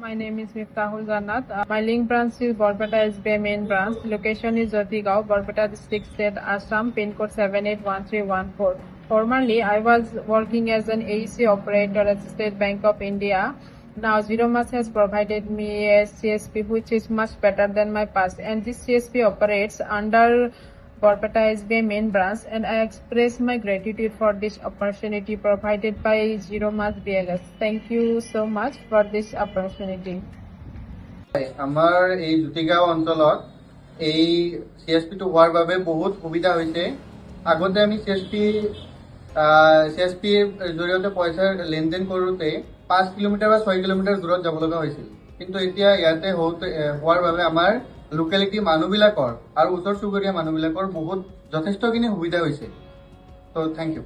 My name is Miftahul Jannat. My link branch is Borpeta SBI main branch. Location is Jyotigao, Borpeta district, state Assam, pin code 781314. Formerly, I was working as an AEC operator at State Bank of India. Now, Zeromas has provided me a CSP which is much better than my past, and this CSP operates under Borpeta SBI main branch, and I express my gratitude for this opportunity provided by Zeromas BLS. Thank you so much for this opportunity. আমাৰ এই জ্যোতিগাঁও অঞ্চলত এই CSP টো হোৱাৰ বাবে বহুত সুবিধা হৈছে। আগতে আমি CSPৰ জৰিয়তে পইচাৰ লেনদেন কৰোঁতে 5 কিলোমিটাৰ বা 6 কিলোমিটাৰ দূৰত যাব লগা হৈছিল, কিন্তু এতিয়া ইয়াতে হোৱাৰ বাবে আমাৰ লোকেলিটি মানুহবিলাকৰ আৰু ওচৰ চুবুৰীয়া মানুহবিলাকৰ বহুত যথেষ্টখিনি সুবিধা হৈছে। তো থেংক ইউ।